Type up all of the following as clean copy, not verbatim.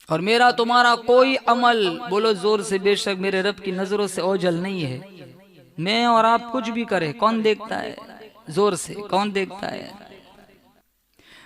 और मेरा तुम्हारा कोई अमल, बोलो जोर से, बेशक मेरे रब की नजरों से ओझल नहीं है। मैं और आप कुछ भी करें, कौन देखता है? जोर से, कौन देखता है?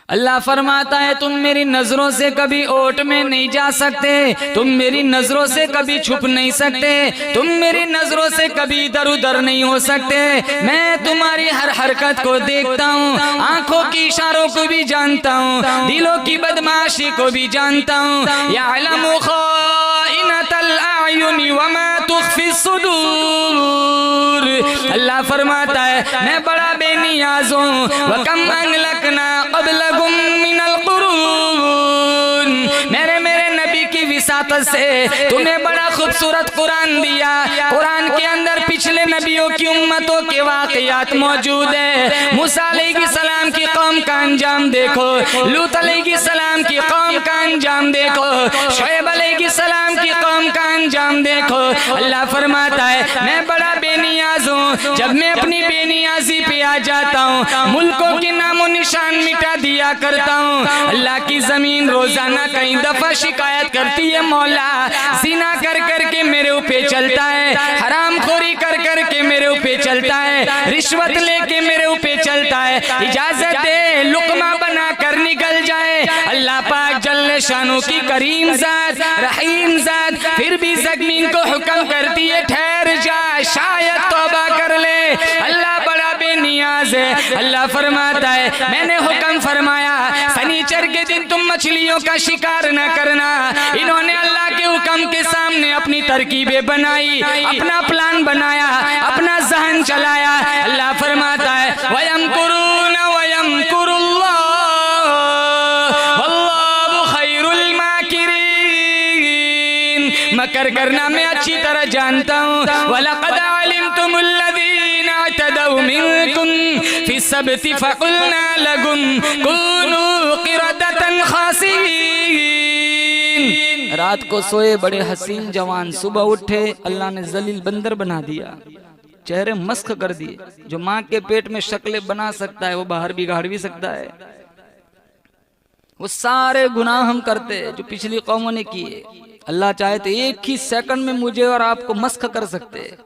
अल्लाह फरमाता है तुम मेरी नजरों से कभी ओट में नहीं जा सकते, तुम मेरी नजरों से कभी छुप नहीं सकते, तुम मेरी नजरों से कभी इधर उधर नहीं हो सकते। मैं तुम्हारी हर हरकत को देखता हूँ, आंखों की इशारों को भी जानता हूँ, दिलों की बदमाशी को भी जानता हूँ। यअलमु खाइनतल अयुनि वमा तुख्फी सुदूर। अल्लाह फरमाता है मैं बड़ा बेनियाज हूँ। वकम अहलकना क़ब्लकुम मिनल कुरून। मेरे नबी की विसातत से तुम्हें बड़ा खूबसूरत कुरान दिया। कुरान के अंदर पिछले नबियों की उम्मतों के वाक़यात मौजूद है। मूसा अलैहिस्सलाम की कौम का अंजाम देखो, लूत अलैहिस्सलाम की कौम का अंजाम देखो, शुएब अलैहिस्सलाम की कौम का अंजाम देखो। अल्लाह फरमाता है मैं बड़ा बेनियाज हूँ। जब मैं अपनी बेनियाजी पे आ जाता हूँ, मुल्कों के नामो निशान मिटा दिया करता हूँ। अल्लाह की जमीन रोजाना कई दफा शिकायत करती है, मौला जिना कर कर के मेरे ऊपर चलता है, हराम खोरी कर कर के मेरे ऊपर चलता है, रिश्वत लेके मेरे ऊपर चलता है, इजाजत दे लुकमा बना कर निकल जाए। अल्लाह पाक जल्ले शानू की करीम जात, रहीम जात फिर भी जमीन को हुक्म करती है ठहर जा, शायद तौबा कर ले। अल्लाह बड़ा बेनियाज है। अल्लाह फरमाता है मैंने हुक्म फरमाया शनिचर के दिन तुम मछलियों का शिकार न करना। इन्होंने अल्लाह के हुक्म के सामने अपनी तरकीबें बनाई, अपना प्लान बनाया, अपना जहन चलाया। अल्लाह फरमाता है वयमकुरून वयमकुरुल्लाह वल्लाहु खैरुल माकिरीन। मकर करना मैं अच्छी तरह जानता हूँ। वलक़द अलिमतुमुल्लज़ीना अतदौ मिनकुम फिस्सब्ति फक़ुलना लहुम कूनू क़िरदतन ख़ासिईन। रात को सोए बड़े हसीन जवान, सुबह उठे अल्लाह ने जलील बंदर बना दिया, चेहरे मस्क कर दिए। जो माँ के पेट में शक्लें बना सकता है वो बाहर बिगाड़ भी सकता है। वो सारे गुनाह हम करते हैं जो पिछली कौमों ने किए। अल्लाह चाहे तो एक ही सेकंड में मुझे और आपको मस्क कर सकते हैं।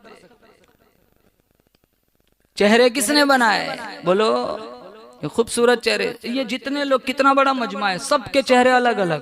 चेहरे किसने बनाए? बोलो, ये खूबसूरत चेहरे, ये जितने लोग, कितना बड़ा मजमा है, सबके चेहरे अलग अलग।